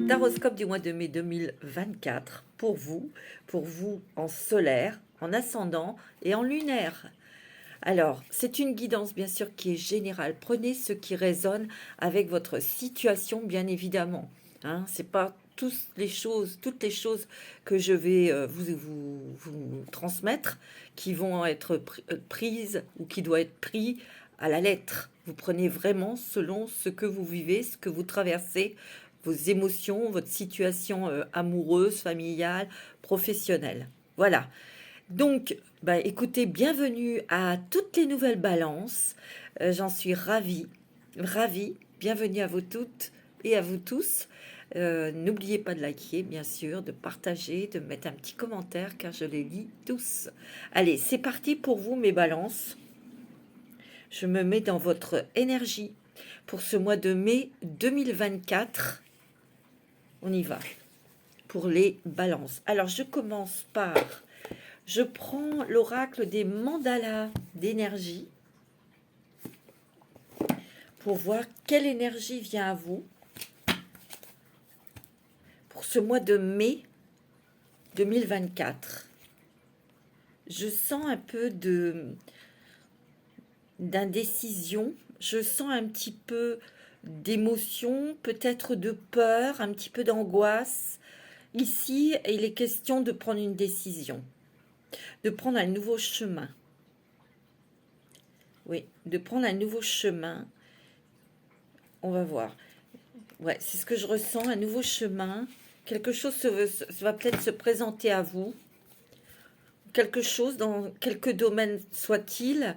Taroscope du mois de mai 2024 pour vous en solaire, en ascendant et en lunaire. Alors, c'est une guidance bien sûr qui est générale. Prenez ce qui résonne avec votre situation, bien évidemment. Hein, c'est pas toutes les choses que je vais vous transmettre qui vont être prises ou qui doivent être pris à la lettre. Vous prenez vraiment selon ce que vous vivez, ce que vous traversez, vos émotions, votre situation amoureuse, familiale, professionnelle. Voilà. Donc, écoutez, bienvenue à toutes les nouvelles balances. J'en suis ravie, ravie. Bienvenue à vous toutes et à vous tous. N'oubliez pas de liker, bien sûr, de partager, de mettre un petit commentaire, car je les lis tous. Allez, c'est parti pour vous, mes balances. Je me mets dans votre énergie pour ce mois de mai 2024. On y va pour les balances. Alors, je commence par... Je prends l'oracle des mandalas d'énergie pour voir quelle énergie vient à vous pour ce mois de mai 2024. Je sens un peu d'indécision, je sens un petit peu d'émotion, peut-être de peur, un petit peu d'angoisse. Ici, il est question de prendre une décision, de prendre un nouveau chemin. Oui, de prendre un nouveau chemin. On va voir. Ouais, c'est ce que je ressens, un nouveau chemin. Quelque chose va peut-être se présenter à vous. Quelque chose, dans quelque domaine soit-il,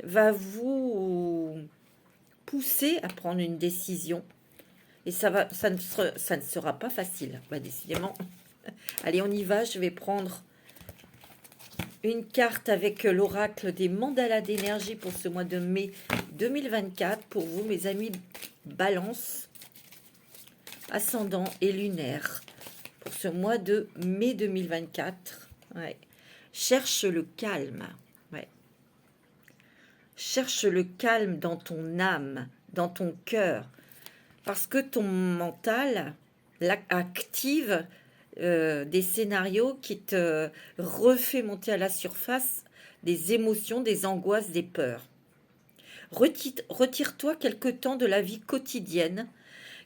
va vous pousser à prendre une décision. Et ça ne sera pas facile, décidément. Allez, on y va. Je vais prendre une carte avec l'oracle des mandalas d'énergie pour ce mois de mai 2024. Pour vous, mes amis Balance, ascendant et lunaire. Pour ce mois de mai 2024. Ouais. Cherche le calme. Ouais. Cherche le calme dans ton âme, dans ton cœur. Parce que ton mental active des scénarios qui te refait monter à la surface des émotions, des angoisses, des peurs. Retire-toi quelque temps de la vie quotidienne,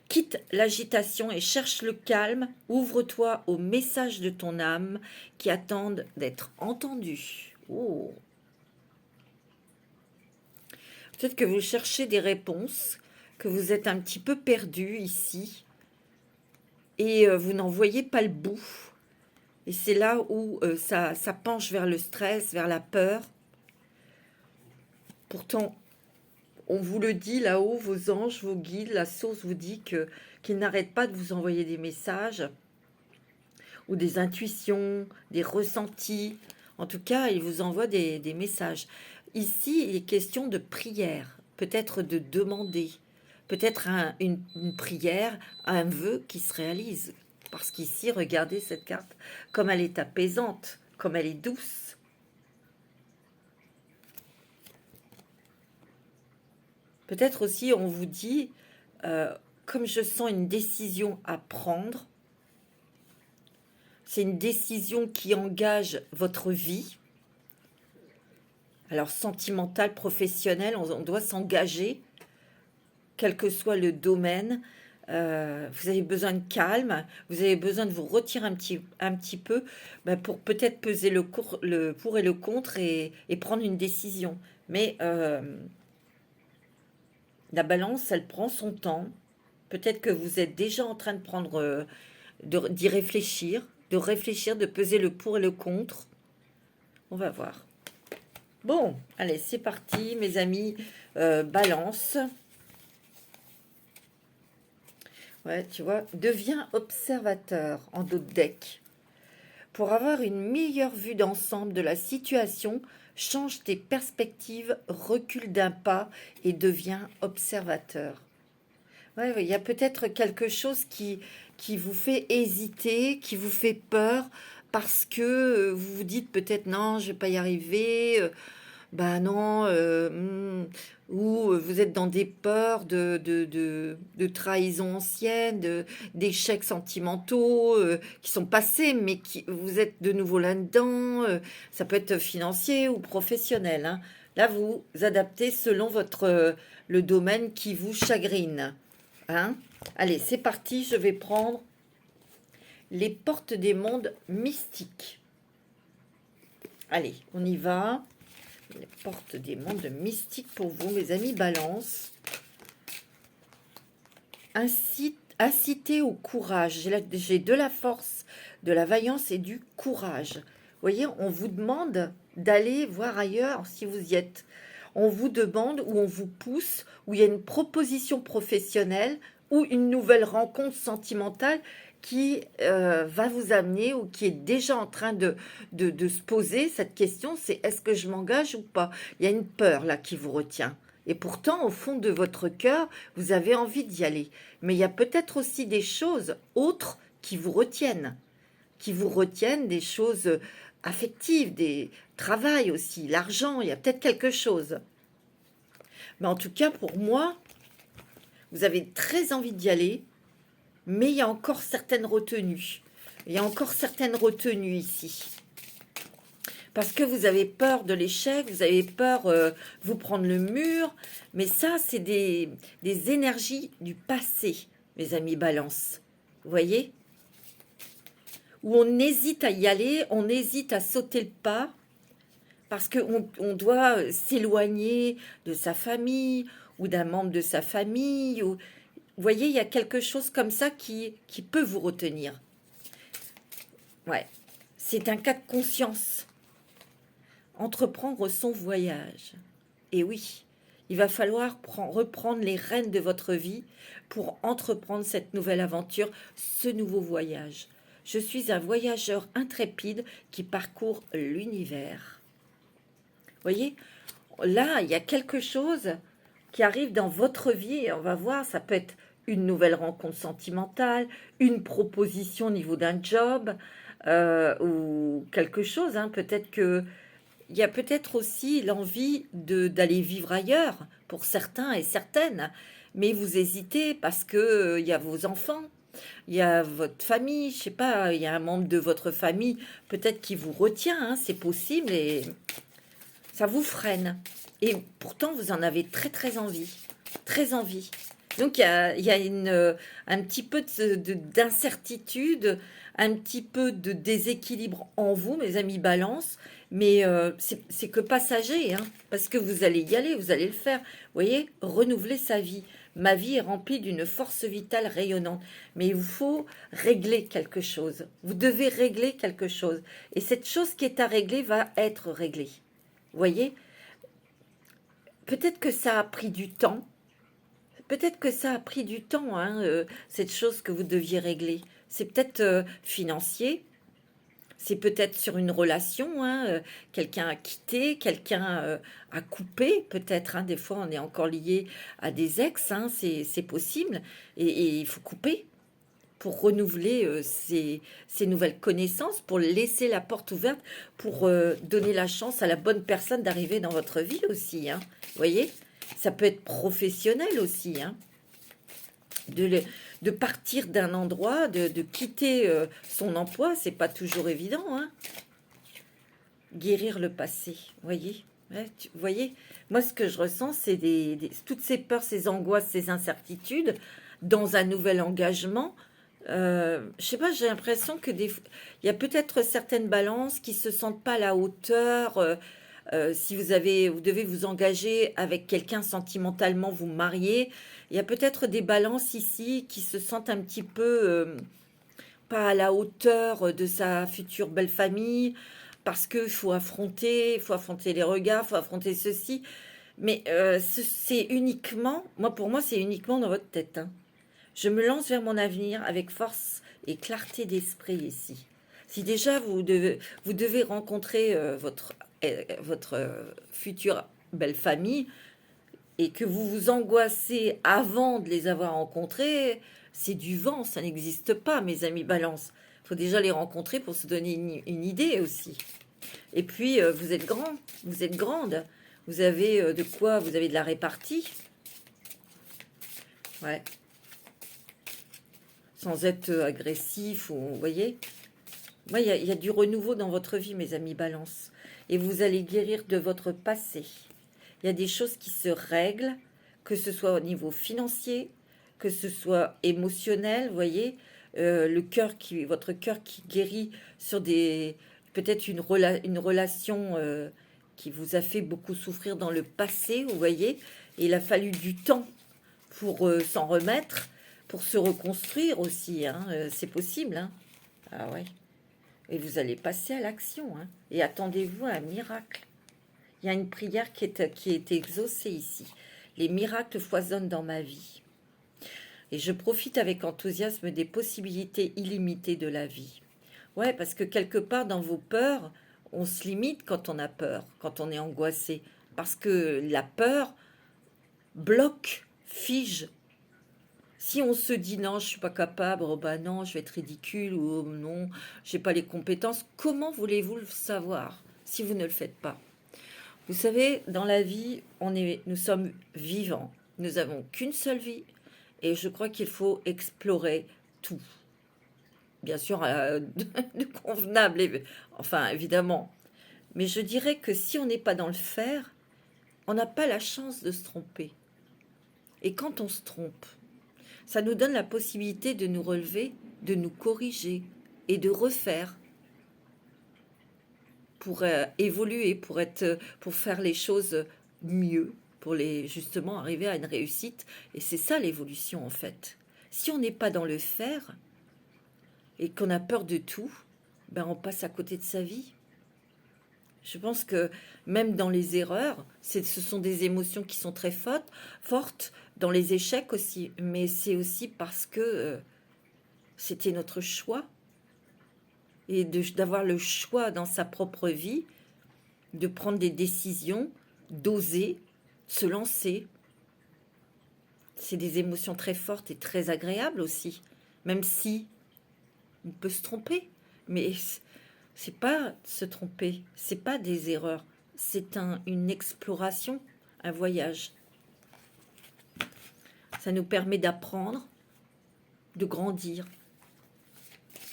quitte l'agitation et cherche le calme, ouvre-toi aux messages de ton âme qui attendent d'être entendus. Oh. Peut-être que vous cherchez des réponses, que vous êtes un petit peu perdu ici, et vous n'en voyez pas le bout. Et c'est là où ça penche vers le stress, vers la peur. Pourtant, on vous le dit là-haut, vos anges, vos guides, la source vous dit qu'ils n'arrêtent pas de vous envoyer des messages ou des intuitions, des ressentis. En tout cas, ils vous envoient des messages. Ici, il est question de prière, peut-être de demander, peut-être une prière, un vœu qui se réalise. Parce qu'ici, regardez cette carte, comme elle est apaisante, comme elle est douce. Peut-être aussi, on vous dit, comme je sens une décision à prendre, c'est une décision qui engage votre vie. Alors, sentimentale, professionnelle, on doit s'engager, quel que soit le domaine. Vous avez besoin de calme, vous avez besoin de vous retirer un petit peu pour peut-être peser le pour et le contre et prendre une décision. Mais la balance, elle prend son temps. Peut-être que vous êtes déjà en train de prendre, d'y réfléchir, de peser le pour et le contre. On va voir. Bon, allez, c'est parti, mes amis. Balance. Ouais, tu vois, deviens observateur en dos de deck. Pour avoir une meilleure vue d'ensemble de la situation, change tes perspectives, recule d'un pas et deviens observateur. Ouais, il y a peut-être quelque chose qui vous fait hésiter, qui vous fait peur, parce que vous vous dites peut-être non, je ne vais pas y arriver, bah non, ou vous êtes dans des peurs de trahison ancienne, d'échecs sentimentaux qui sont passés, mais qui vous êtes de nouveau là-dedans. Ça peut être financier ou professionnel, hein. Là, vous adaptez selon le domaine qui vous chagrine, hein. Allez, c'est parti, je vais prendre les portes des mondes mystiques. Allez, on y va. Les portes des mondes mystiques pour vous, mes amis Balance. Inciter au courage. J'ai de la force, de la vaillance et du courage. Vous voyez, on vous demande d'aller voir ailleurs si vous y êtes. On vous demande ou on vous pousse, ou il y a une proposition professionnelle ou une nouvelle rencontre sentimentale qui va vous amener ou qui est déjà en train de se poser cette question, c'est est-ce que je m'engage ou pas? Il y a une peur là qui vous retient. Et pourtant, au fond de votre cœur, vous avez envie d'y aller. Mais il y a peut-être aussi des choses autres qui vous retiennent des choses affectives, des travail aussi, l'argent, il y a peut-être quelque chose. Mais en tout cas, pour moi, vous avez très envie d'y aller, mais il y a encore certaines retenues. Il y a encore certaines retenues ici. Parce que vous avez peur de l'échec, vous avez peur vous prendre le mur. Mais ça, c'est des énergies du passé, mes amis Balance. Vous voyez? Où on hésite à y aller, on hésite à sauter le pas, parce qu'on doit s'éloigner de sa famille, ou d'un membre de sa famille. Ou... Vous voyez, il y a quelque chose comme ça qui peut vous retenir. Ouais, c'est un cas de conscience. Entreprendre son voyage. Et oui, il va falloir reprendre les rênes de votre vie pour entreprendre cette nouvelle aventure, ce nouveau voyage. Je suis un voyageur intrépide qui parcourt l'univers. Vous voyez, là, il y a quelque chose qui arrive dans votre vie et on va voir, ça peut être une nouvelle rencontre sentimentale, une proposition au niveau d'un job ou quelque chose, hein. Peut-être que il y a peut-être aussi l'envie d'aller vivre ailleurs pour certains et certaines, mais vous hésitez parce que il y a vos enfants, il y a votre famille, je sais pas, il y a un membre de votre famille peut-être qui vous retient, hein, c'est possible et ça vous freine. Et pourtant vous en avez très très envie, très envie. Donc il y a un petit peu d'incertitude, un petit peu de déséquilibre en vous, mes amis Balance, mais c'est que passager, hein, parce que vous allez y aller, vous allez le faire. Vous voyez, renouveler sa vie. Ma vie est remplie d'une force vitale rayonnante, mais il vous faut régler quelque chose. Vous devez régler quelque chose. Et cette chose qui est à régler va être réglée. Vous voyez, peut-être que ça a pris du temps. Peut-être que ça a pris du temps, hein, cette chose que vous deviez régler. C'est peut-être financier, c'est peut-être sur une relation, hein, quelqu'un a quitté, quelqu'un a coupé, peut-être. Hein, des fois, on est encore lié à des ex, hein, c'est possible. Et il faut couper pour renouveler ces nouvelles connaissances, pour laisser la porte ouverte, pour donner la chance à la bonne personne d'arriver dans votre vie aussi. Hein, vous voyez? Ça peut être professionnel aussi, hein, de partir d'un endroit, de quitter son emploi, c'est pas toujours évident, hein. Guérir le passé, voyez, ouais, vous voyez, moi ce que je ressens, c'est toutes ces peurs, ces angoisses, ces incertitudes dans un nouvel engagement. Je sais pas, j'ai l'impression que il y a peut-être certaines balances qui se sentent pas à la hauteur. Si vous devez vous engager avec quelqu'un sentimentalement, vous marier, il y a peut-être des balances ici qui se sentent un petit peu pas à la hauteur de sa future belle famille, parce qu'il faut affronter les regards, il faut affronter ceci. Mais c'est uniquement, pour moi, c'est uniquement dans votre tête, hein. Je me lance vers mon avenir avec force et clarté d'esprit ici. Si déjà vous devez rencontrer votre future belle famille et que vous vous angoissez avant de les avoir rencontrés, c'est du vent, ça n'existe pas, mes amis Balance. Il faut déjà les rencontrer pour se donner une idée aussi. Et puis, vous êtes grand, vous êtes grande. Vous avez de quoi? Vous avez de la répartie. Ouais. Sans être agressif, ou, vous voyez. Moi, il y a du renouveau dans votre vie, mes amis Balance. Et vous allez guérir de votre passé. Il y a des choses qui se règlent, que ce soit au niveau financier, que ce soit émotionnel, vous voyez. Votre cœur qui guérit sur des peut-être une relation qui vous a fait beaucoup souffrir dans le passé, vous voyez. Et il a fallu du temps pour s'en remettre, pour se reconstruire aussi, hein. C'est possible, hein. Ah ouais. Et vous allez passer à l'action, hein. Et attendez-vous à un miracle. Il y a une prière qui est exaucée ici. Les miracles foisonnent dans ma vie. Et je profite avec enthousiasme des possibilités illimitées de la vie. Ouais, parce que quelque part dans vos peurs, on se limite quand on a peur, quand on est angoissé. Parce que la peur bloque, fige. Si on se dit non, je suis pas capable, oh bah non, je vais être ridicule, ou oh non, j'ai pas les compétences, comment voulez-vous le savoir si vous ne le faites pas? Vous savez, dans la vie, nous sommes vivants. Nous n'avons qu'une seule vie et je crois qu'il faut explorer tout. Bien sûr, de convenable, enfin évidemment. Mais je dirais que si on n'est pas dans le faire, on n'a pas la chance de se tromper. Et quand on se trompe, ça nous donne la possibilité de nous relever, de nous corriger et de refaire pour évoluer, pour faire les choses mieux, pour justement arriver à une réussite. Et c'est ça l'évolution en fait. Si on n'est pas dans le faire et qu'on a peur de tout, ben on passe à côté de sa vie. Je pense que même dans les erreurs, ce sont des émotions qui sont très fortes, dans les échecs aussi, mais c'est aussi parce que c'était notre choix. Et d'avoir le choix dans sa propre vie, de prendre des décisions, d'oser, se lancer. C'est des émotions très fortes et très agréables aussi, même si on peut se tromper. Mais c'est pas se tromper, c'est pas des erreurs, c'est une exploration, un voyage. Ça nous permet d'apprendre, de grandir,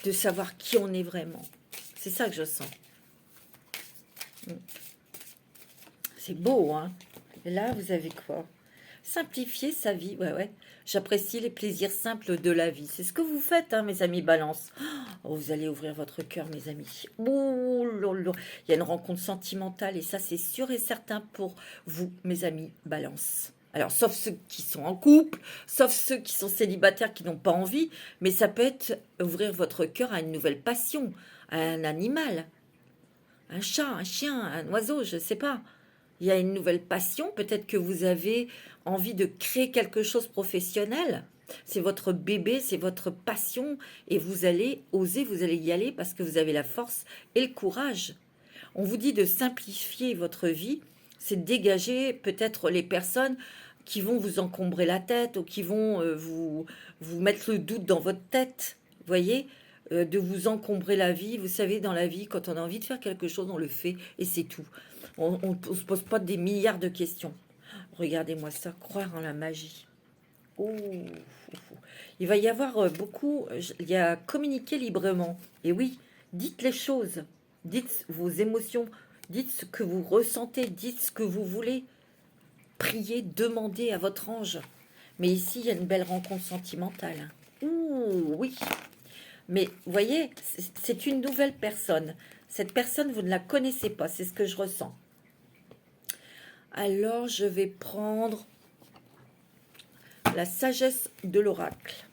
de savoir qui on est vraiment. C'est ça que je sens. C'est beau, hein? Et là, vous avez quoi? Simplifier sa vie, ouais. J'apprécie les plaisirs simples de la vie. C'est ce que vous faites, hein, mes amis Balance. Oh, vous allez ouvrir votre cœur, mes amis. Oh, lolo. Il y a une rencontre sentimentale et ça, c'est sûr et certain pour vous, mes amis Balance. Alors, sauf ceux qui sont en couple, sauf ceux qui sont célibataires, qui n'ont pas envie, mais ça peut être ouvrir votre cœur à une nouvelle passion, à un animal, un chat, un chien, un oiseau, je ne sais pas. Il y a une nouvelle passion, peut-être que vous avez envie de créer quelque chose de professionnel. C'est votre bébé, c'est votre passion et vous allez oser, vous allez y aller parce que vous avez la force et le courage. On vous dit de simplifier votre vie, c'est de dégager peut-être les personnes qui vont vous encombrer la tête ou qui vont vous mettre le doute dans votre tête, voyez, de vous encombrer la vie. Vous savez, dans la vie, quand on a envie de faire quelque chose, on le fait et c'est tout. On ne se pose pas des milliards de questions. Regardez-moi ça, croire en la magie. Oh, il va y avoir beaucoup, il y a communiquer librement. Et oui, dites les choses, dites vos émotions, dites ce que vous ressentez, dites ce que vous voulez. Priez, demandez à votre ange. Mais ici, il y a une belle rencontre sentimentale. Ouh, oui. Mais vous voyez, c'est une nouvelle personne. Cette personne, vous ne la connaissez pas, c'est ce que je ressens. Alors, je vais prendre la sagesse de l'oracle.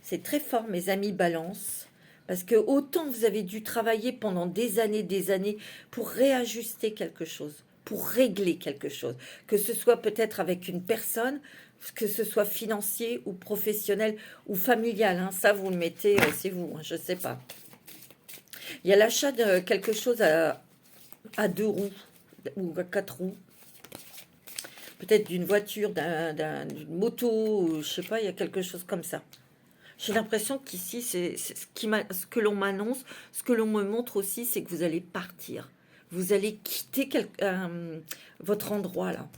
C'est très fort, mes amis Balance, parce que autant vous avez dû travailler pendant des années pour réajuster quelque chose, pour régler quelque chose, que ce soit peut-être avec une personne, que ce soit financier ou professionnel ou familial, hein, ça vous le mettez, c'est vous, hein, je ne sais pas. Il y a l'achat de quelque chose à 2 roues ou à 4 roues, peut-être d'une voiture, d'une moto, je sais pas, il y a quelque chose comme ça. J'ai l'impression qu'ici, c'est ce que l'on m'annonce, ce que l'on me montre aussi, c'est que vous allez partir. Vous allez quitter votre endroit là.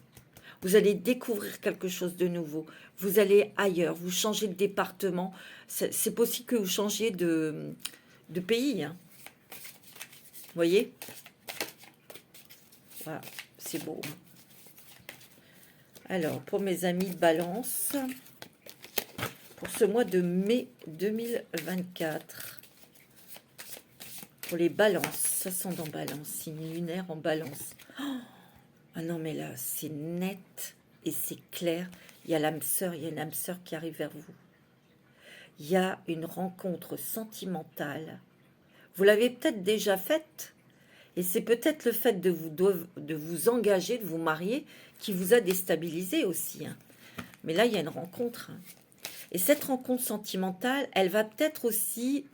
Vous allez découvrir quelque chose de nouveau. Vous allez ailleurs, vous changez de département. C'est possible que vous changiez de pays, hein. Vous voyez? Voilà, c'est beau. Alors, pour mes amis de Balance, pour ce mois de mai 2024, pour les Balances, ascendant Balance, signe lunaire en Balance. Ah non, mais là, c'est net et c'est clair. Il y a l'âme sœur, il y a une âme sœur qui arrive vers vous. Il y a une rencontre sentimentale. Vous l'avez peut-être déjà faite. Et c'est peut-être le fait de vous engager, de vous marier, qui vous a déstabilisé aussi, hein. Mais là, il y a une rencontre, hein. Et cette rencontre sentimentale, elle va peut-être aussi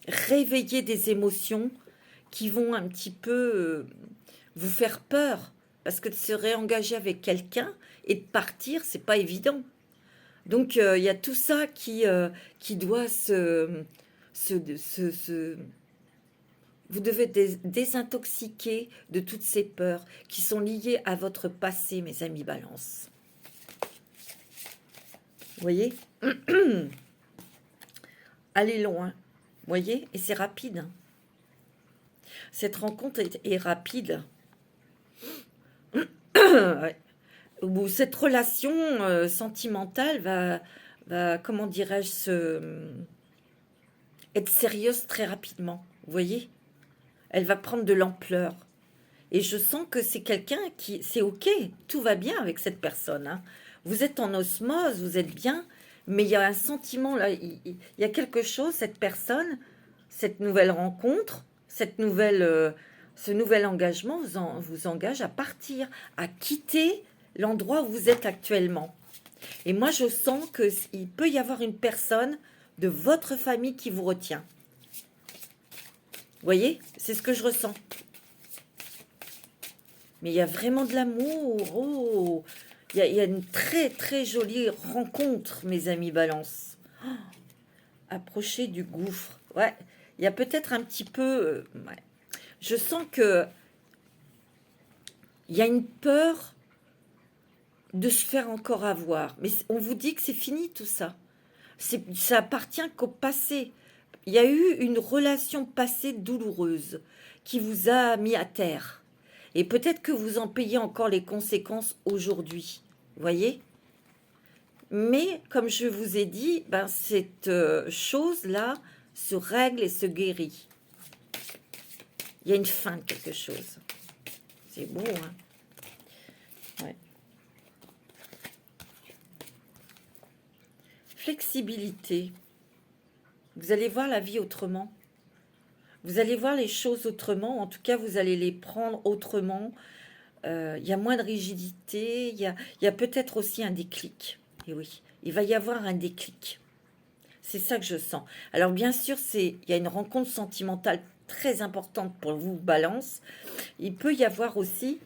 réveiller des émotions qui vont un petit peu vous faire peur. Parce que de se réengager avec quelqu'un et de partir, c'est pas évident. Donc, il y a tout ça qui doit vous devez désintoxiquer de toutes ces peurs qui sont liées à votre passé, mes amis Balance. Vous voyez? Allez loin. Vous voyez? Et c'est rapide, hein. Cette rencontre est rapide. Ouais. Où cette relation sentimentale va comment dirais-je, être sérieuse très rapidement. Vous voyez? Elle va prendre de l'ampleur. Et je sens que c'est quelqu'un qui... C'est ok, tout va bien avec cette personne, hein. Vous êtes en osmose, vous êtes bien, mais il y a un sentiment, là, il y a quelque chose, cette personne, cette nouvelle rencontre, ce nouvel engagement vous engage à partir, à quitter l'endroit où vous êtes actuellement. Et moi, je sens qu'il peut y avoir une personne de votre famille qui vous retient. Vous voyez? C'est ce que je ressens. Mais il y a vraiment de l'amour. Oh, il y a une très très jolie rencontre, mes amis Balance. Oh, approchez du gouffre. Ouais, il y a peut-être un petit peu... ouais. Je sens que il y a une peur de se faire encore avoir. Mais on vous dit que c'est fini tout ça. Ça appartient qu'au passé. Il y a eu une relation passée douloureuse qui vous a mis à terre. Et peut-être que vous en payez encore les conséquences aujourd'hui. Vous voyez? Mais, comme je vous ai dit, ben, cette chose-là se règle et se guérit. Il y a une fin de quelque chose. C'est beau, hein? Ouais. Flexibilité. Vous allez voir la vie autrement. Vous allez voir les choses autrement. En tout cas, vous allez les prendre autrement. Il y a moins de rigidité. Il y a peut-être aussi un déclic. Et oui, il va y avoir un déclic. C'est ça que je sens. Alors, bien sûr, il y a une rencontre sentimentale très importante pour vous, Balance. Il peut y avoir aussi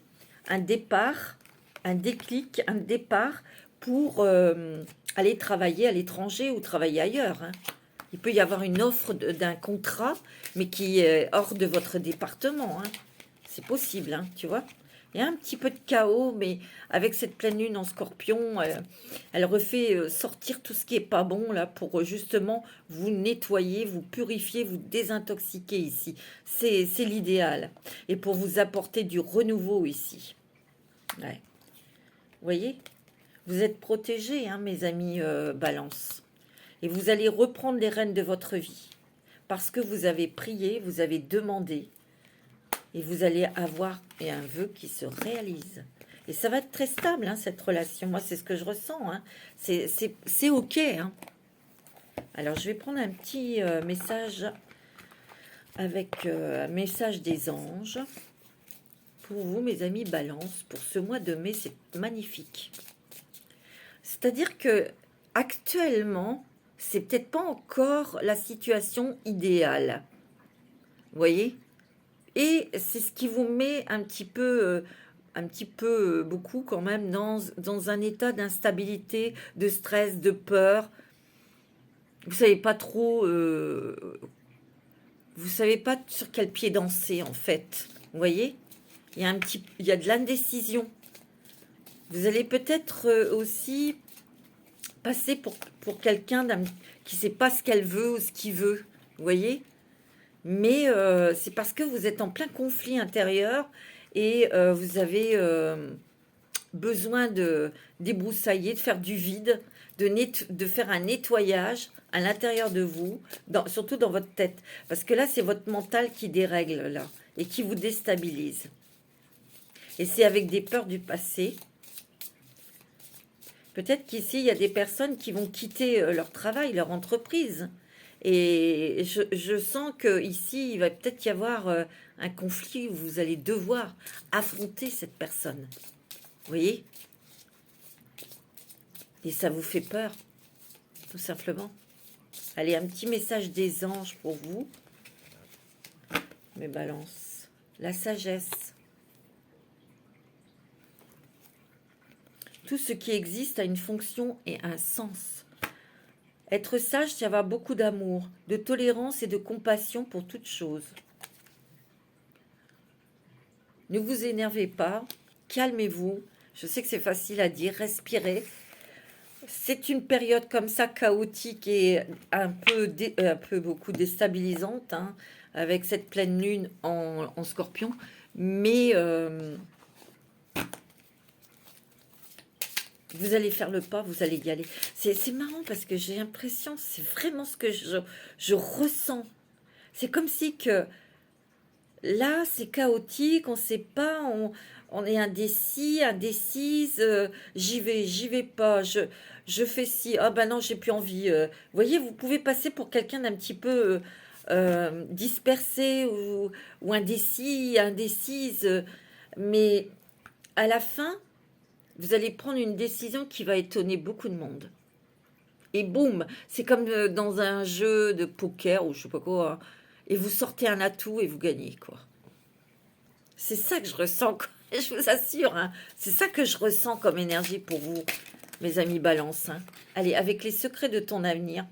un départ, un déclic, un départ pour aller travailler à l'étranger ou travailler ailleurs, hein. Il peut y avoir une offre d'un contrat, mais qui est hors de votre département, hein. C'est possible, hein, tu vois. Il y a un petit peu de chaos, mais avec cette pleine lune en Scorpion, elle refait sortir tout ce qui est pas bon, là, pour justement vous nettoyer, vous purifier, vous désintoxiquer ici. C'est l'idéal. Et pour vous apporter du renouveau ici. Ouais. Vous voyez? Vous êtes protégés, hein, mes amis Balance. Et vous allez reprendre les rênes de votre vie. Parce que vous avez prié, vous avez demandé. Et vous allez avoir un vœu qui se réalise. Et ça va être très stable, hein, cette relation. Moi, c'est ce que je ressens, hein. C'est ok, hein. Alors, je vais prendre un petit message avec un message des anges. Pour vous, mes amis Balance, pour ce mois de mai, c'est magnifique. C'est-à-dire que actuellement, c'est peut-être pas encore la situation idéale. Vous voyez? Et c'est ce qui vous met un petit peu, beaucoup quand même, dans un état d'instabilité, de stress, de peur. Vous savez pas trop, vous savez pas sur quel pied danser en fait. Vous voyez? Il y a de l'indécision. Vous allez peut-être aussi passer pour quelqu'un qui ne sait pas ce qu'elle veut ou ce qu'il veut. Vous voyez? Mais c'est parce que vous êtes en plein conflit intérieur et vous avez besoin de débroussailler, de faire du vide, de faire un nettoyage à l'intérieur de vous, surtout dans votre tête. Parce que là, c'est votre mental qui dérègle, là, et qui vous déstabilise. Et c'est avec des peurs du passé. Peut-être qu'ici, il y a des personnes qui vont quitter leur travail, leur entreprise. Et je sens qu'ici, il va peut-être y avoir un conflit où vous allez devoir affronter cette personne. Vous voyez? Et ça vous fait peur, tout simplement. Allez, un petit message des anges pour vous. Mes balances. La sagesse. Tout ce qui existe a une fonction et un sens. Être sage, c'est avoir beaucoup d'amour, de tolérance et de compassion pour toute chose. Ne vous énervez pas, calmez-vous. Je sais que c'est facile à dire, respirez. C'est une période comme ça chaotique et un peu beaucoup déstabilisante, hein, avec cette pleine lune en Scorpion. Mais vous allez faire le pas, vous allez y aller. C'est marrant parce que j'ai l'impression, c'est vraiment ce que je ressens. C'est comme si que là, c'est chaotique, on ne sait pas, on est indécis, indécise, j'y vais pas, je fais ci, ah ben non, j'ai plus envie. Vous voyez, vous pouvez passer pour quelqu'un d'un petit peu dispersé ou indécis, indécise, mais à la fin, vous allez prendre une décision qui va étonner beaucoup de monde. Et boum, c'est comme dans un jeu de poker ou je sais pas quoi, hein, et vous sortez un atout et vous gagnez, quoi. C'est ça que je ressens, quoi. Je vous assure, hein. C'est ça que je ressens comme énergie pour vous, mes amis Balance, hein. Allez, avec les secrets de ton avenir.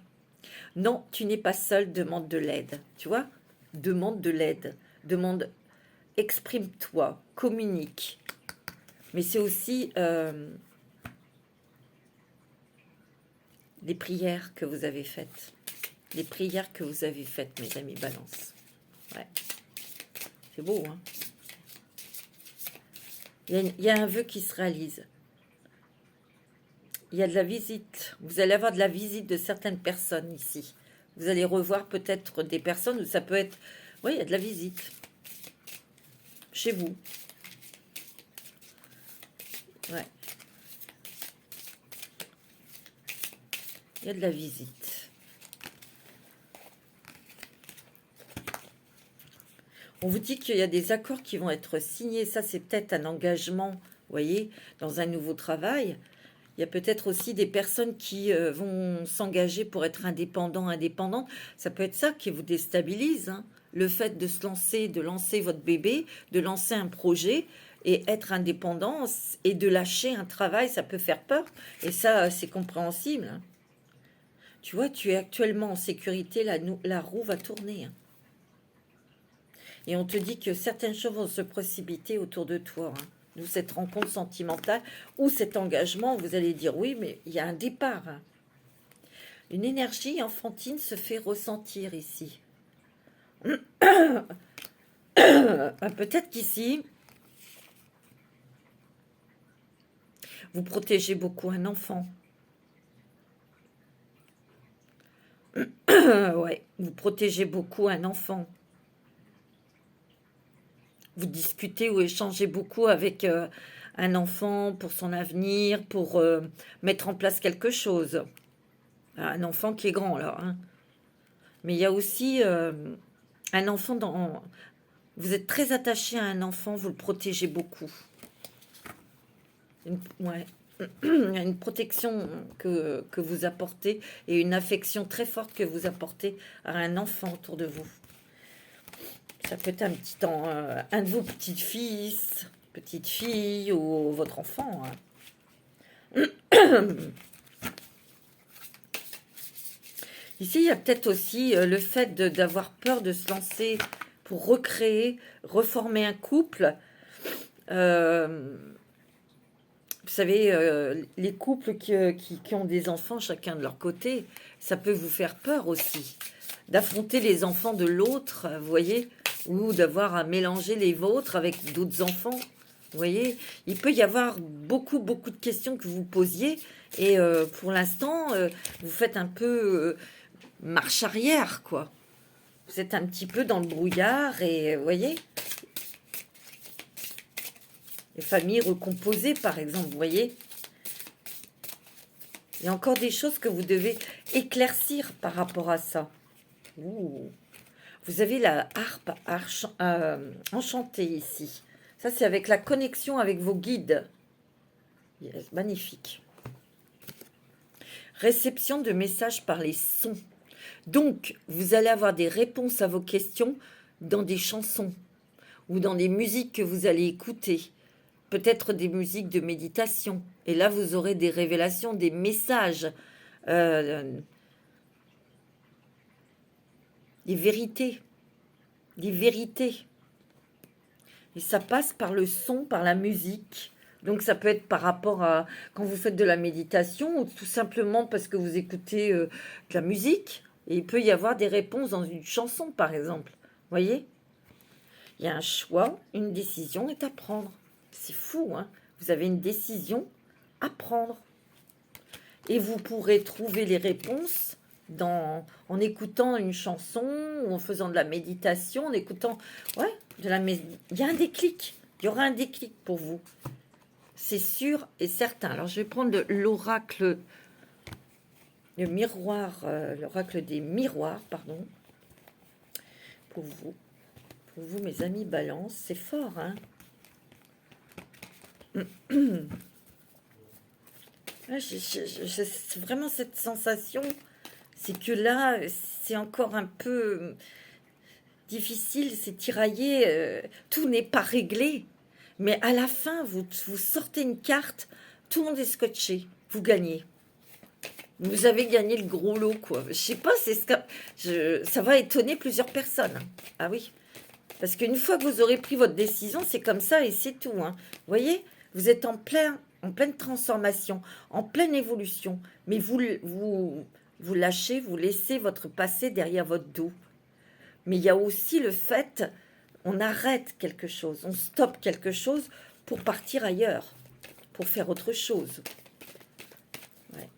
Non, tu n'es pas seul, demande de l'aide. Tu vois? Demande de l'aide. Demande, exprime-toi, communique. Mais c'est aussi les prières que vous avez faites. Les prières que vous avez faites, mes amis Balance. Ouais. C'est beau, hein? Il y a un vœu qui se réalise. Il y a de la visite. Vous allez avoir de la visite de certaines personnes ici. Vous allez revoir peut-être des personnes où ça peut être... Oui, il y a de la visite. Chez vous. Ouais. Il y a de la visite. On vous dit qu'il y a des accords qui vont être signés. Ça, c'est peut-être un engagement, vous voyez, dans un nouveau travail. Il y a peut-être aussi des personnes qui vont s'engager pour être indépendants. Ça peut être ça qui vous déstabilise, hein. Le fait de se lancer, de lancer votre bébé, de lancer un projet et être indépendant et de lâcher un travail, ça peut faire peur. Et ça, c'est compréhensible, hein. Tu vois, tu es actuellement en sécurité, la roue va tourner, hein. Et on te dit que certaines choses vont se précipiter autour de toi, hein. D'où cette rencontre sentimentale ou cet engagement, vous allez dire oui, mais il y a un départ, hein. Une énergie enfantine se fait ressentir ici. Peut-être qu'ici, vous protégez beaucoup un enfant. Ouais, vous protégez beaucoup un enfant. Vous discutez ou échangez beaucoup avec un enfant pour son avenir, pour mettre en place quelque chose. Un enfant qui est grand, là, hein. Mais il y a aussi un enfant dans... Vous êtes très attaché à un enfant, vous le protégez beaucoup. Ouais. Une protection que vous apportez et une affection très forte que vous apportez à un enfant autour de vous. Ça peut être un de vos petits-fils, petite fille ou votre enfant, hein. Ici, il y a peut-être aussi le fait d'avoir peur de se lancer pour recréer, reformer un couple. Euh, Vous savez, les couples qui ont des enfants chacun de leur côté, ça peut vous faire peur aussi. D'affronter les enfants de l'autre, vous voyez, ou d'avoir à mélanger les vôtres avec d'autres enfants. Vous voyez, il peut y avoir beaucoup, beaucoup de questions que vous posiez. Et pour l'instant, vous faites un peu marche arrière, quoi. Vous êtes un petit peu dans le brouillard et vous voyez, les familles recomposées, par exemple, vous voyez. Il y a encore des choses que vous devez éclaircir par rapport à ça. Ouh. Vous avez la harpe enchantée ici. Ça, c'est avec la connexion avec vos guides. Yes, magnifique. Réception de messages par les sons. Donc, vous allez avoir des réponses à vos questions dans des chansons ou dans des musiques que vous allez écouter. Peut-être des musiques de méditation. Et là, vous aurez des révélations, des messages, euh, des vérités. Des vérités. Et ça passe par le son, par la musique. Donc ça peut être par rapport à quand vous faites de la méditation ou tout simplement parce que vous écoutez de la musique. Et il peut y avoir des réponses dans une chanson, par exemple. Vous voyez? Il y a un choix, une décision est à prendre. C'est fou, hein? Vous avez une décision à prendre. Et vous pourrez trouver les réponses en écoutant une chanson ou en faisant de la méditation, en écoutant... Ouais, il y a un déclic. Il y aura un déclic pour vous. C'est sûr et certain. Alors, je vais prendre l'oracle, le miroir, l'oracle des miroirs, pardon, pour vous. Pour vous, mes amis Balance. C'est fort, hein? J'ai vraiment cette sensation, c'est que là, c'est encore un peu difficile, c'est tiraillé, tout n'est pas réglé. Mais à la fin, vous sortez une carte, tout le monde est scotché, vous gagnez. Vous avez gagné le gros lot, quoi. Je sais pas, ça va étonner plusieurs personnes. Ah oui, parce qu'une fois que vous aurez pris votre décision, c'est comme ça et c'est tout, hein. Vous voyez, vous êtes en pleine transformation, en pleine évolution. Mais vous lâchez, vous laissez votre passé derrière votre dos. Mais il y a aussi le fait, on arrête quelque chose, on stoppe quelque chose pour partir ailleurs, pour faire autre chose. Ouais.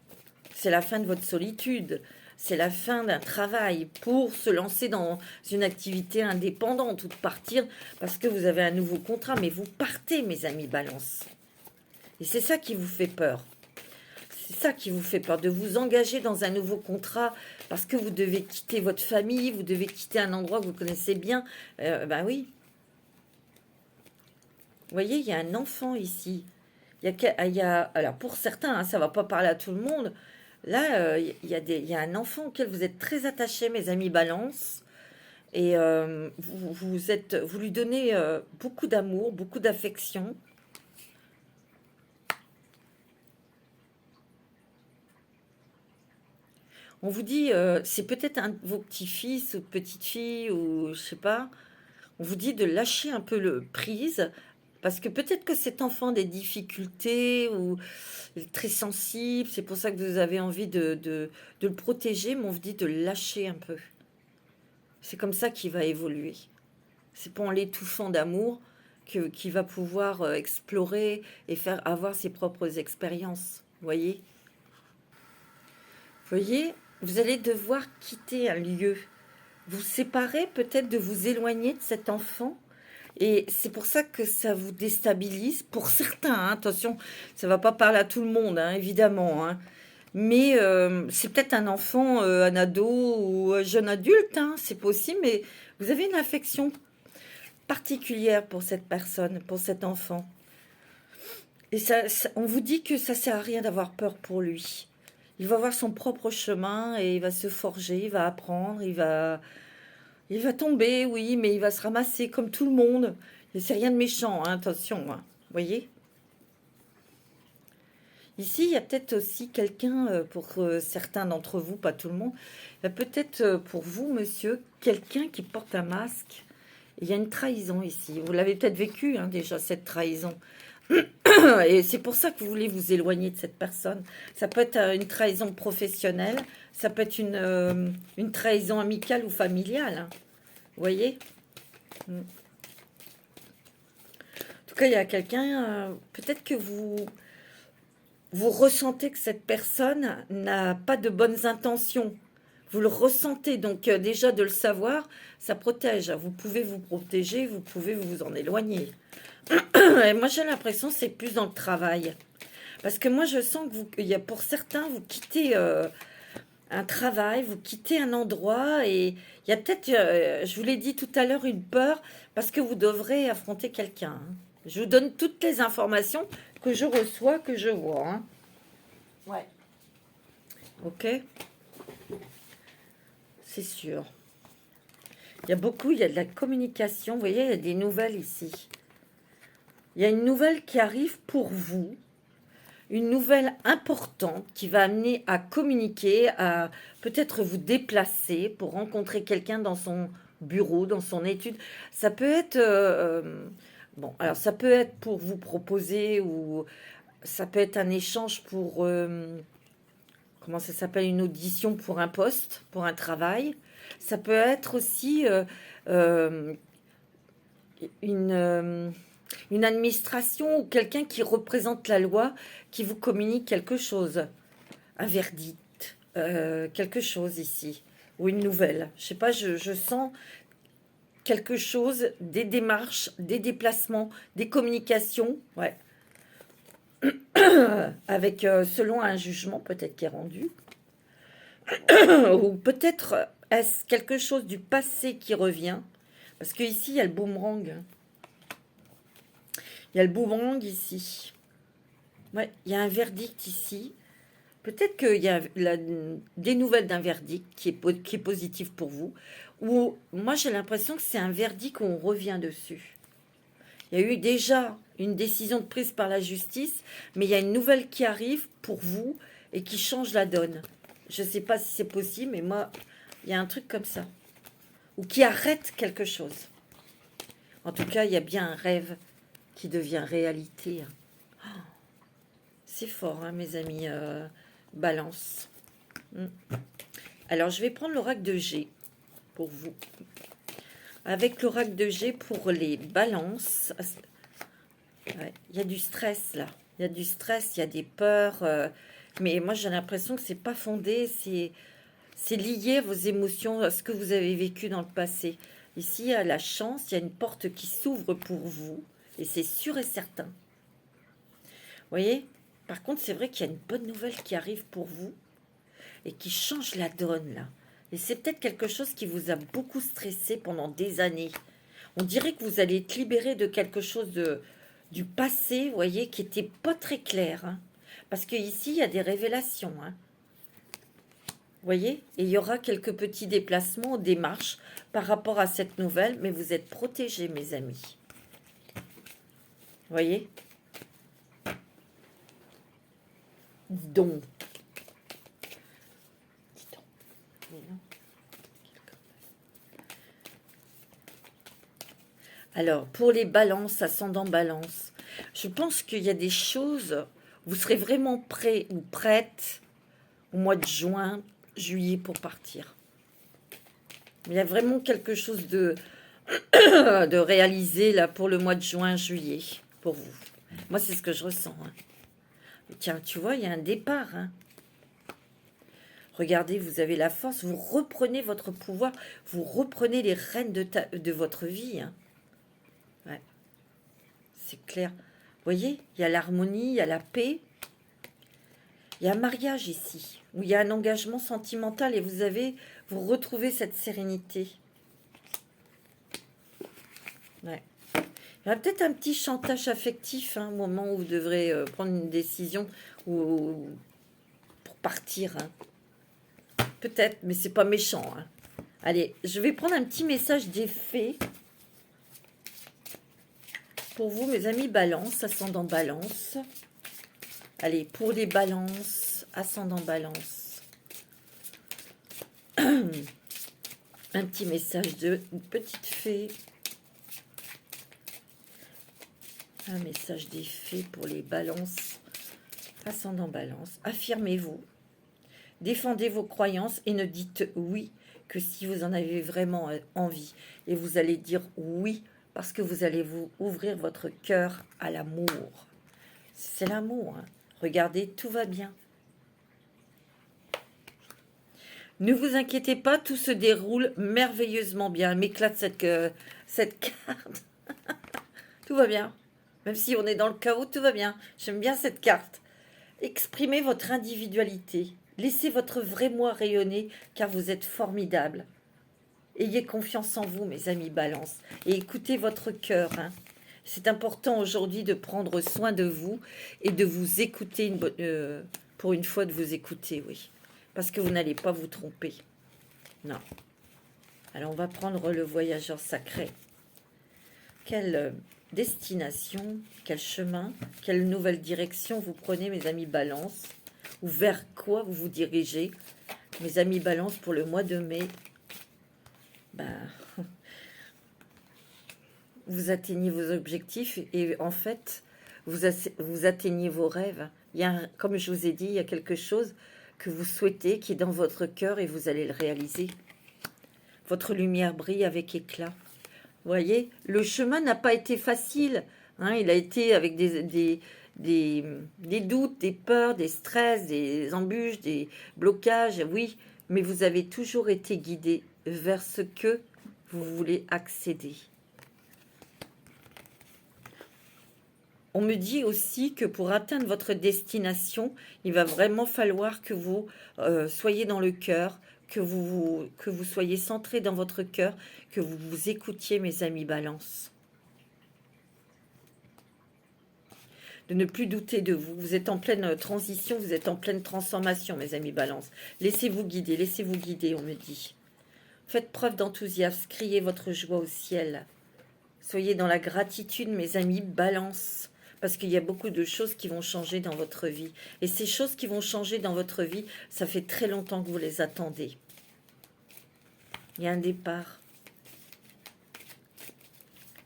C'est la fin de votre solitude. C'est la fin d'un travail pour se lancer dans une activité indépendante ou de partir parce que vous avez un nouveau contrat. Mais vous partez, mes amis Balance. Et c'est ça qui vous fait peur. C'est ça qui vous fait peur, de vous engager dans un nouveau contrat parce que vous devez quitter votre famille, vous devez quitter un endroit que vous connaissez bien. Ben oui. Vous voyez, il y a un enfant ici. Alors pour certains, hein, ça ne va pas parler à tout le monde. Là, il y a un enfant auquel vous êtes très attachés, mes amis Balance. Et vous lui donnez beaucoup d'amour, beaucoup d'affection. On vous dit, c'est peut-être un de vos petits-fils ou petites-filles, ou je sais pas. On vous dit de lâcher un peu le prise, parce que peut-être que cet enfant a des difficultés, ou il est très sensible, c'est pour ça que vous avez envie de le protéger, mais on vous dit de le lâcher un peu. C'est comme ça qu'il va évoluer. C'est pas en l'étouffant d'amour qu'il va pouvoir explorer et avoir ses propres expériences. Voyez? Voyez, vous allez devoir quitter un lieu. Vous séparer, peut-être de vous éloigner de cet enfant. Et c'est pour ça que ça vous déstabilise. Pour certains, hein, attention, ça va pas parler à tout le monde, hein, évidemment. Hein. Mais c'est peut-être un enfant, un ado ou un jeune adulte, hein, c'est possible. Mais vous avez une affection particulière pour cette personne, pour cet enfant. Et on vous dit que ça sert à rien d'avoir peur pour lui. Il va avoir son propre chemin et il va se forger, il va apprendre, il va tomber, oui, mais il va se ramasser comme tout le monde. Et c'est rien de méchant, hein, attention, hein, vous voyez. Ici, il y a peut-être aussi quelqu'un, pour certains d'entre vous, pas tout le monde, il y a peut-être pour vous, monsieur, quelqu'un qui porte un masque Il y a une trahison ici. Vous l'avez peut-être vécu hein, déjà, cette trahison. Et c'est pour ça que vous voulez vous éloigner de cette personne. Ça peut être une trahison professionnelle, ça peut être une trahison amicale ou familiale. Hein. Vous voyez? En tout cas, il y a quelqu'un, peut-être que vous ressentez que cette personne n'a pas de bonnes intentions. Vous le ressentez, donc déjà de le savoir, ça protège. Vous pouvez vous protéger, vous pouvez vous en éloigner. Et moi, j'ai l'impression que c'est plus dans le travail. Parce que moi, je sens que pour certains, vous quittez un travail, vous quittez un endroit et il y a peut-être, je vous l'ai dit tout à l'heure, une peur parce que vous devrez affronter quelqu'un. Hein. Je vous donne toutes les informations que je reçois, que je vois. Hein. Ouais. Ok. C'est sûr. Il y a de la communication. Vous voyez, il y a des nouvelles ici. Il y a une nouvelle qui arrive pour vous. Une nouvelle importante qui va amener à communiquer, à peut-être vous déplacer pour rencontrer quelqu'un dans son bureau, dans son étude. Ça peut être... bon, alors ça peut être pour vous proposer ou ça peut être un échange pour... comment ça s'appelle, une audition pour un poste, pour un travail. Ça peut être aussi une administration ou quelqu'un qui représente la loi qui vous communique quelque chose, un verdict, quelque chose ici, ou une nouvelle. Je sais pas, je sens quelque chose, des démarches, des déplacements, des communications, ouais. Avec, selon un jugement peut-être qui est rendu. Ou peut-être est-ce quelque chose du passé qui revient. Parce qu'ici, il y a le boomerang. Il y a le boomerang ici. Ouais, il y a un verdict ici. Peut-être qu'il y a des nouvelles d'un verdict qui est positif pour vous. Ou moi, j'ai l'impression que c'est un verdict où on revient dessus. Il y a eu déjà une décision prise par la justice, mais il y a une nouvelle qui arrive pour vous et qui change la donne. Je ne sais pas si c'est possible, mais moi, il y a un truc comme ça. Ou qui arrête quelque chose. En tout cas, il y a bien un rêve qui devient réalité. C'est fort, hein, mes amis. Balance. Alors, je vais prendre l'oracle de G pour vous. Avec l'oracle de G pour les balances. Ouais, il y a du stress, là. Il y a du stress, il y a des peurs. Mais moi, j'ai l'impression que c'est pas fondé. C'est lié à vos émotions, à ce que vous avez vécu dans le passé. Ici, il y a la chance, il y a une porte qui s'ouvre pour vous. Et c'est sûr et certain. Vous voyez? Par contre, c'est vrai qu'il y a une bonne nouvelle qui arrive pour vous et qui change la donne, là. Et c'est peut-être quelque chose qui vous a beaucoup stressé pendant des années. On dirait que vous allez être libéré de quelque chose du passé, vous voyez, qui n'était pas très clair. Hein. Parce qu'ici, il y a des révélations. Hein. Vous voyez? Et il y aura quelques petits déplacements, démarches par rapport à cette nouvelle, mais vous êtes protégés, mes amis. Vous voyez? Dis donc. Alors, pour les balances, ascendant balance, je pense qu'il y a des choses, vous serez vraiment prêt ou prête au mois de juin, juillet pour partir. Il y a vraiment quelque chose de réalisé là pour le mois de juin, juillet, pour vous. Moi, c'est ce que je ressens. Hein. Tiens, tu vois, il y a un départ. Hein. Regardez, vous avez la force, vous reprenez votre pouvoir, vous reprenez les rênes de votre vie. Hein. Ouais. C'est clair. Vous voyez, il y a l'harmonie, il y a la paix. Il y a un mariage ici, où il y a un engagement sentimental et vous retrouvez cette sérénité. Ouais. Il y a peut-être un petit chantage affectif, hein, au moment où vous devrez prendre une décision pour partir. Hein. Peut-être, mais c'est pas méchant. Hein. Allez, je vais prendre un petit message d'effet pour vous, mes amis balance, ascendant balance. Allez, pour les balances, ascendant balance. Un petit message de une petite fée Un message des fées pour les balances. Ascendant balance. Affirmez-vous. Défendez vos croyances et ne dites oui que si vous en avez vraiment envie. Et vous allez dire oui parce que vous allez vous ouvrir votre cœur à l'amour. C'est l'amour. Hein. Regardez, tout va bien. Ne vous inquiétez pas, tout se déroule merveilleusement bien. Elle m'éclate cette carte. Tout va bien. Même si on est dans le chaos, tout va bien. J'aime bien cette carte. Exprimez votre individualité. Laissez votre vrai moi rayonner, car vous êtes formidable. Ayez confiance en vous, mes amis Balance, et écoutez votre cœur. Hein. C'est important aujourd'hui de prendre soin de vous et de vous écouter, pour une fois de vous écouter, oui. Parce que vous n'allez pas vous tromper. Non. Alors, on va prendre le voyageur sacré. Quelle destination, quel chemin, quelle nouvelle direction vous prenez, mes amis Balance, ou vers quoi vous vous dirigez, mes amis Balance, pour le mois de mai. Vous atteignez vos objectifs et en fait, vous atteignez vos rêves. Il y a, comme je vous ai dit, il y a quelque chose que vous souhaitez, qui est dans votre cœur et vous allez le réaliser. Votre lumière brille avec éclat. Vous voyez, le chemin n'a pas été facile. Hein, il a été avec des doutes, des peurs, des stress, des embûches, des blocages, oui. Mais vous avez toujours été guidé vers ce que vous voulez accéder. On me dit aussi que pour atteindre votre destination, il va vraiment falloir que vous soyez dans le cœur, que vous soyez centré dans votre cœur, que vous vous écoutiez, mes amis Balance. De ne plus douter de vous. Vous êtes en pleine transition, vous êtes en pleine transformation, mes amis Balance. Laissez-vous guider, on me dit. Faites preuve d'enthousiasme, criez votre joie au ciel. Soyez dans la gratitude, mes amis Balance. Parce qu'il y a beaucoup de choses qui vont changer dans votre vie. Et ces choses qui vont changer dans votre vie, ça fait très longtemps que vous les attendez. Il y a un départ.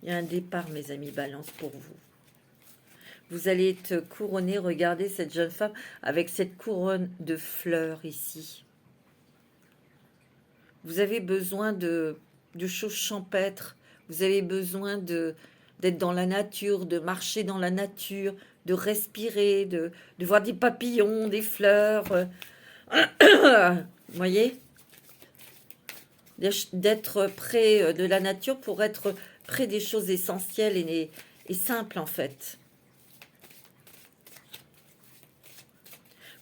Il y a un départ, mes amis Balance, pour vous. Vous allez être couronné. Regardez cette jeune femme avec cette couronne de fleurs ici. Vous avez besoin de choses champêtres. Vous avez besoin d'être dans la nature, de marcher dans la nature, de respirer, de voir des papillons, des fleurs. Vous voyez? D'être près de la nature pour être près des choses essentielles et simples, en fait.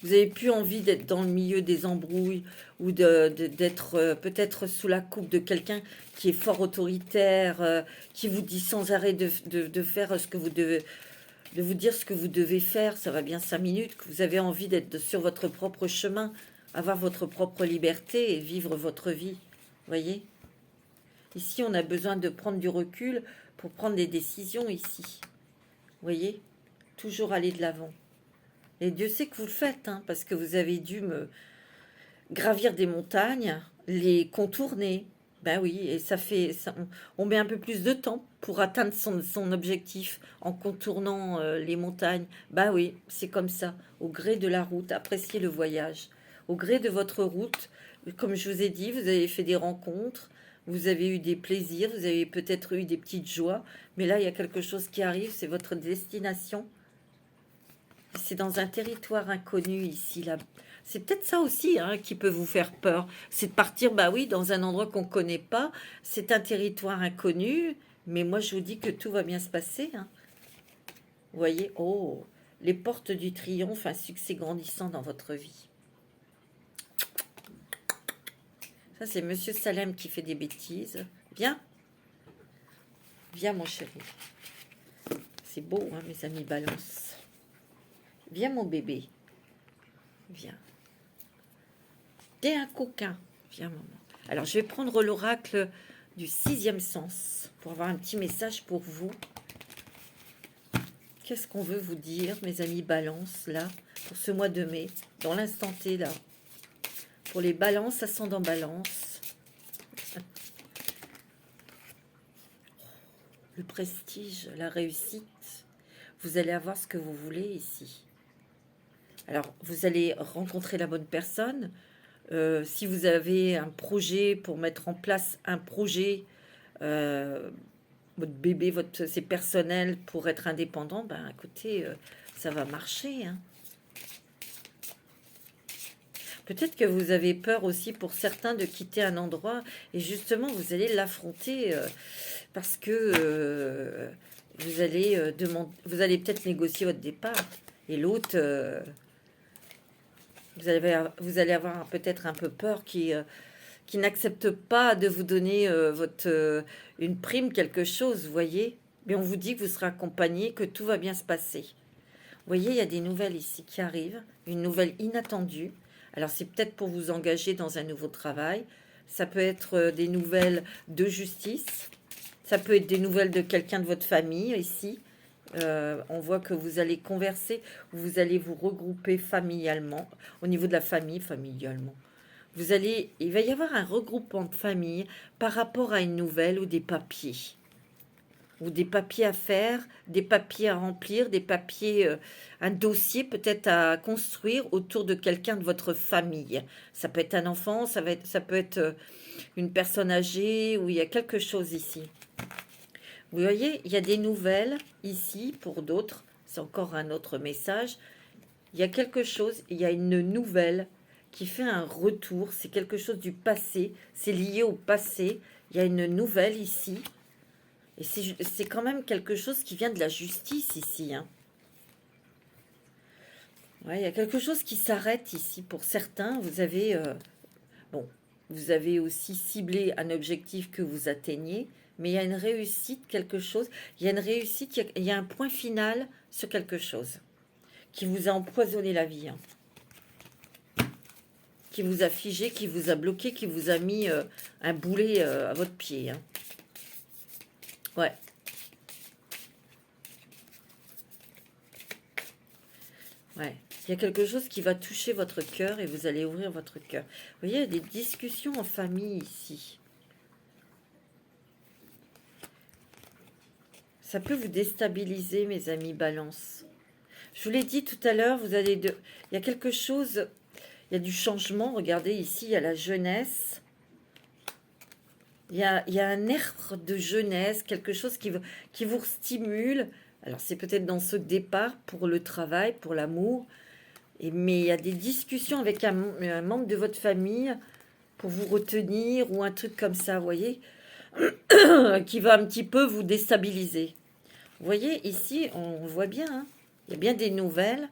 Vous n'avez plus envie d'être dans le milieu des embrouilles ou d'être peut-être sous la coupe de quelqu'un qui est fort autoritaire, qui vous dit sans arrêt de faire ce que vous devez, de vous dire ce que vous devez faire. Ça va bien 5 minutes, que vous avez envie d'être sur votre propre chemin, avoir votre propre liberté et vivre votre vie. Voyez? Ici, on a besoin de prendre du recul pour prendre des décisions ici. Voyez? Toujours aller de l'avant. Et Dieu sait que vous le faites, hein, parce que vous avez dû gravir des montagnes, les contourner. Ben oui, et on met un peu plus de temps pour atteindre son objectif en contournant les montagnes. Ben oui, c'est comme ça, au gré de la route, appréciez le voyage. Au gré de votre route, comme je vous ai dit, vous avez fait des rencontres, vous avez eu des plaisirs, vous avez peut-être eu des petites joies, mais là, il y a quelque chose qui arrive, c'est votre destination. C'est dans un territoire inconnu ici, là. C'est peut-être ça aussi hein, qui peut vous faire peur. C'est de partir, bah oui, dans un endroit qu'on ne connaît pas. C'est un territoire inconnu, mais moi je vous dis que tout va bien se passer. Hein. Vous voyez, oh, les portes du triomphe, un succès grandissant dans votre vie. Ça, c'est Monsieur Salem qui fait des bêtises. Viens. Viens, mon chéri. C'est beau, hein, mes amis Balance. Viens, mon bébé. Viens. T'es un coquin. Viens, maman. Alors, je vais prendre l'oracle du 6e sens pour avoir un petit message pour vous. Qu'est-ce qu'on veut vous dire, mes amis Balance, là, pour ce mois de mai, dans l'instant T, là. Pour les Balances, ascendant Balance. Le prestige, la réussite. vous allez avoir ce que vous voulez ici. Alors, vous allez rencontrer la bonne personne. Si vous avez un projet pour mettre en place un projet, euh, votre bébé, c'est personnel pour être indépendant, ben écoutez, ça va marcher, hein. Peut-être que vous avez peur aussi pour certains de quitter un endroit et justement vous allez l'affronter parce que vous allez peut-être négocier votre départ et l'autre, vous allez avoir peut-être un peu peur qui n'accepte pas de vous donner une prime, quelque chose, vous voyez. Mais on vous dit que vous serez accompagné, que tout va bien se passer. Vous voyez, il y a des nouvelles ici qui arrivent, une nouvelle inattendue. Alors, c'est peut-être pour vous engager dans un nouveau travail. Ça peut être des nouvelles de justice. Ça peut être des nouvelles de quelqu'un de votre famille ici. On voit que vous allez converser, vous allez vous regrouper familialement, au niveau de la famille, familialement. Il va y avoir un regroupement de famille par rapport à une nouvelle ou des papiers. Ou des papiers à faire, des papiers à remplir, des papiers, un dossier peut-être à construire autour de quelqu'un de votre famille. Ça peut être un enfant, ça peut être une personne âgée, ou il y a quelque chose ici. Vous voyez, il y a des nouvelles ici pour d'autres. C'est encore un autre message. Il y a quelque chose, il y a une nouvelle qui fait un retour. C'est quelque chose du passé. C'est lié au passé. Il y a une nouvelle ici. Et c'est quand même quelque chose qui vient de la justice ici, hein. Ouais, il y a quelque chose qui s'arrête ici. Pour certains, vous avez aussi ciblé un objectif que vous atteignez, mais il y a une réussite, quelque chose. Il y a une réussite, il y a un point final sur quelque chose qui vous a empoisonné la vie, hein. Qui vous a figé, qui vous a bloqué, qui vous a mis un boulet à votre pied, hein. Ouais. Ouais. Il y a quelque chose qui va toucher votre cœur et vous allez ouvrir votre cœur. Vous voyez, il y a des discussions en famille ici. Ça peut vous déstabiliser, mes amis Balance. Je vous l'ai dit tout à l'heure, il y a quelque chose, il y a du changement. Regardez ici, il y a la jeunesse. Il y a un air de jeunesse, quelque chose qui vous stimule. Alors, c'est peut-être dans ce départ pour le travail, pour l'amour. Mais il y a des discussions avec un membre de votre famille pour vous retenir ou un truc comme ça, vous voyez, qui va un petit peu vous déstabiliser. Vous voyez, ici, on voit bien, hein, il y a bien des nouvelles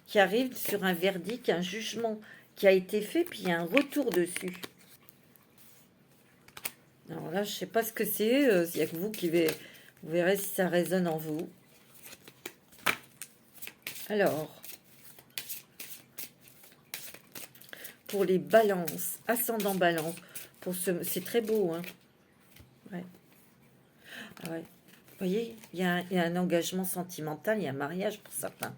qui arrivent sur un verdict, un jugement qui a été fait, puis il y a un retour dessus. Alors là, je ne sais pas ce que c'est. Il n'y a que vous vous verrez si ça résonne en vous. Alors, pour les balances, ascendant balance, c'est très beau, hein. Ouais. Ah ouais. Vous voyez, il y a un engagement sentimental, il y a un mariage pour certains.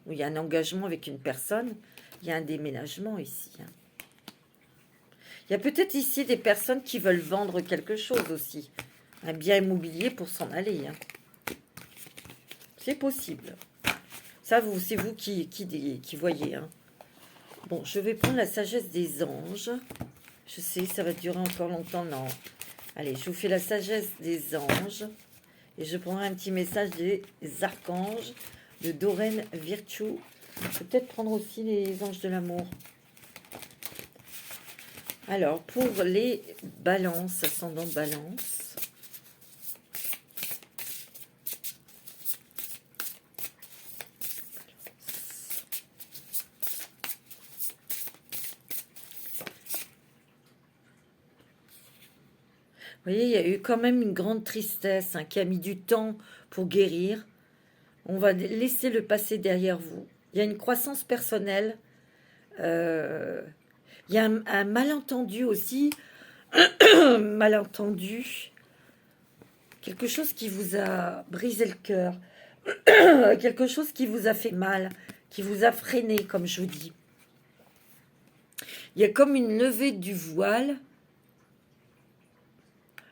Ou il y a un engagement avec une personne, il y a un déménagement ici, hein. Il y a peut-être ici des personnes qui veulent vendre quelque chose aussi. Un bien immobilier pour s'en aller, hein. C'est possible. Ça, c'est vous qui voyez, hein. Bon, je vais prendre la sagesse des anges. Je sais, ça va durer encore longtemps. Non. Allez, je vous fais la sagesse des anges. Et je prendrai un petit message des archanges de Doreen Virtue. Peut-être prendre aussi les anges de l'amour. Alors, pour les balances, ascendant balance. Vous voyez, il y a eu quand même une grande tristesse, hein, qui a mis du temps pour guérir. On va laisser le passé derrière vous. Il y a une croissance personnelle. Il y a un malentendu aussi. Malentendu. Quelque chose qui vous a brisé le cœur. Quelque chose qui vous a fait mal. Qui vous a freiné, comme je vous dis. Il y a comme une levée du voile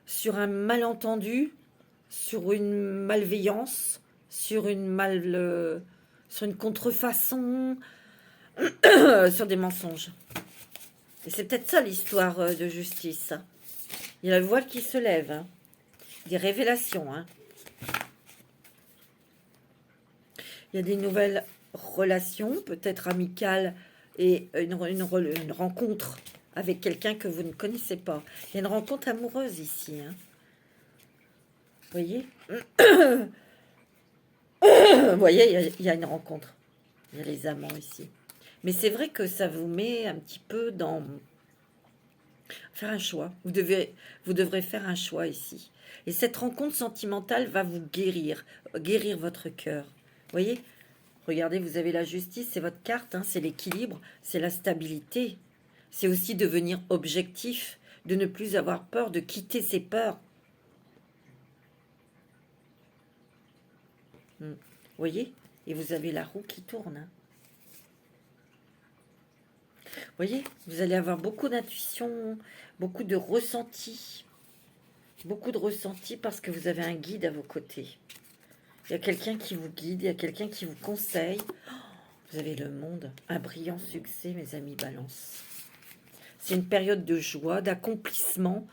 sur un malentendu, sur une malveillance, sur une sur une contrefaçon, sur des mensonges. Et c'est peut-être ça l'histoire de justice. Il y a le voile qui se lève, hein. Des révélations. Hein. Il y a des nouvelles relations, peut-être amicales, et une rencontre avec quelqu'un que vous ne connaissez pas. Il y a une rencontre amoureuse ici. Hein. Vous voyez? Vous voyez, il y a une rencontre. Il y a les amants ici. Mais c'est vrai que ça vous met un petit peu dans... Faire un choix. Vous devrez faire un choix ici. Et cette rencontre sentimentale va vous guérir votre cœur. Vous voyez? Regardez, vous avez la justice, c'est votre carte, hein, c'est l'équilibre, c'est la stabilité. C'est aussi devenir objectif, de ne plus avoir peur, de quitter ses peurs. Vous voyez? Et vous avez la roue qui tourne. Hein. Vous voyez? Vous allez avoir beaucoup d'intuition, beaucoup de ressenti. Beaucoup de ressenti parce que vous avez un guide à vos côtés. Il y a quelqu'un qui vous guide, il y a quelqu'un qui vous conseille. Vous avez le monde, un brillant succès, mes amis Balance. C'est une période de joie, d'accomplissement,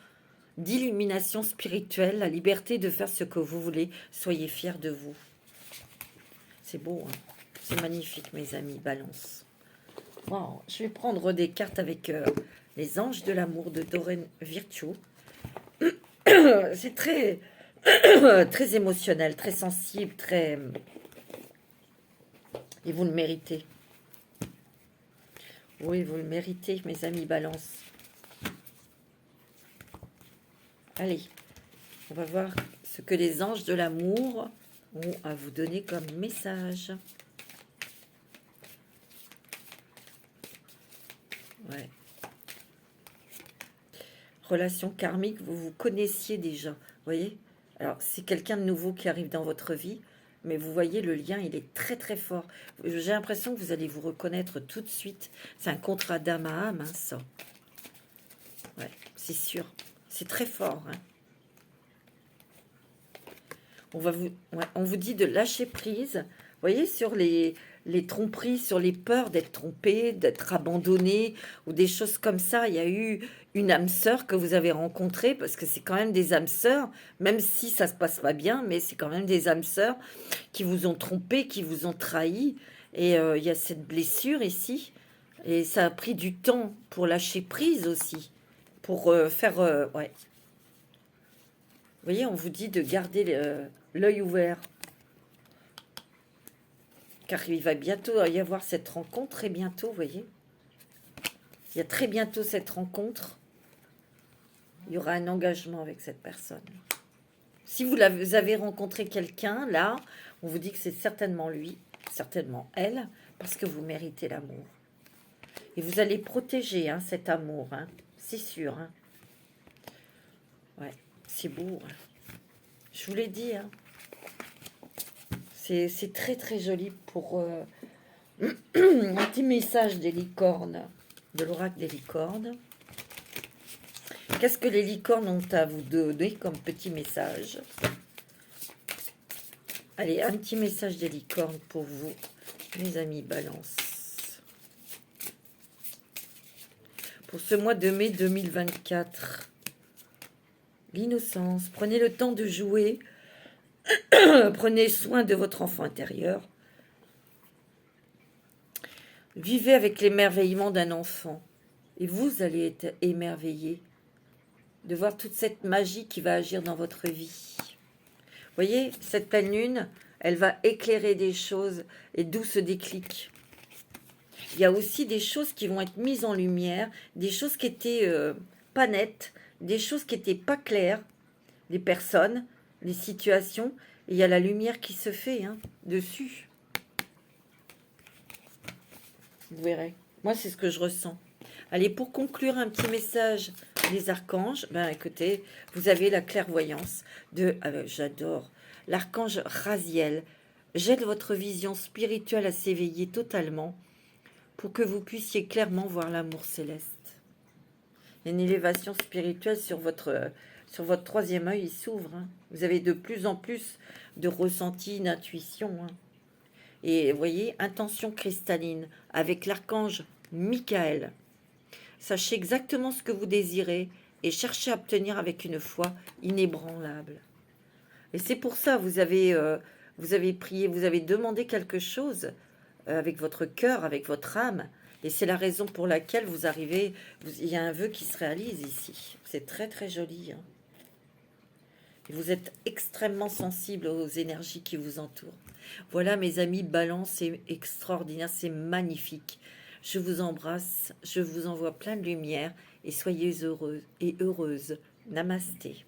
d'illumination spirituelle, la liberté de faire ce que vous voulez. Soyez fiers de vous. C'est beau, hein? C'est magnifique, mes amis Balance. Wow. Je vais prendre des cartes avec les anges de l'amour de Doreen Virtue. C'est très, très émotionnel, très sensible, très... Et vous le méritez. Oui, vous le méritez, mes amis Balance. Allez, on va voir ce que les anges de l'amour ont à vous donner comme message. Ouais. Relation karmique, vous vous connaissiez déjà, vous voyez? Alors, c'est quelqu'un de nouveau qui arrive dans votre vie, mais vous voyez, le lien, il est très très fort. J'ai l'impression que vous allez vous reconnaître tout de suite. C'est un contrat d'âme à âme, hein, ça. Ouais, c'est sûr. C'est très fort. Hein. On vous dit de lâcher prise. Vous voyez, sur les tromperies, sur les peurs d'être trompé, d'être abandonné, ou des choses comme ça. Il y a eu une âme sœur que vous avez rencontrée, parce que c'est quand même des âmes sœurs, même si ça se passe pas bien, mais c'est quand même des âmes sœurs qui vous ont trompé, qui vous ont trahi. Et il y a cette blessure ici. Et ça a pris du temps pour lâcher prise aussi. Pour faire... ouais. Vous voyez, on vous dit de garder l'œil ouvert. Car il va bientôt y avoir cette rencontre, très bientôt, vous voyez. Il y a très bientôt cette rencontre. Il y aura un engagement avec cette personne. Si vous avez rencontré quelqu'un, là, on vous dit que c'est certainement lui, certainement elle, parce que vous méritez l'amour. Et vous allez protéger hein, cet amour, hein, c'est sûr. Hein. Ouais, c'est beau. Hein. Je vous l'ai dit, hein. C'est très très joli pour un petit message des licornes, de l'oracle des licornes. Qu'est-ce que les licornes ont à vous donner comme petit message? Allez, un petit message des licornes pour vous, mes amis Balance. Pour ce mois de mai 2024, l'innocence, prenez le temps de jouer. Prenez soin de votre enfant intérieur. Vivez avec l'émerveillement d'un enfant. Et vous allez être émerveillé de voir toute cette magie qui va agir dans votre vie. Vous voyez, cette pleine lune, elle va éclairer des choses. Et d'où ce déclic? Il y a aussi des choses qui vont être mises en lumière, des choses qui étaient pas nettes, des choses qui n'étaient pas claires, des personnes, les situations, et il y a la lumière qui se fait hein, dessus. Vous verrez. Moi, c'est ce que je ressens. Allez, pour conclure, un petit message des archanges. Ben, écoutez, vous avez la clairvoyance de... j'adore. L'archange Raziel. J'aide votre vision spirituelle à s'éveiller totalement pour que vous puissiez clairement voir l'amour céleste. Il y a une élévation spirituelle sur Sur votre troisième œil, il s'ouvre. Hein. Vous avez de plus en plus de ressenti, d'intuition. Hein. Et vous voyez, intention cristalline avec l'archange Michael. Sachez exactement ce que vous désirez et cherchez à obtenir avec une foi inébranlable. Et c'est pour ça vous avez prié, vous avez demandé quelque chose avec votre cœur, avec votre âme. Et c'est la raison pour laquelle vous arrivez, il y a un vœu qui se réalise ici. C'est très très joli. Hein. Et vous êtes extrêmement sensible aux énergies qui vous entourent. Voilà mes amis, Balance, c'est extraordinaire, c'est magnifique. Je vous embrasse, je vous envoie plein de lumière et soyez heureux et heureuses. Namasté.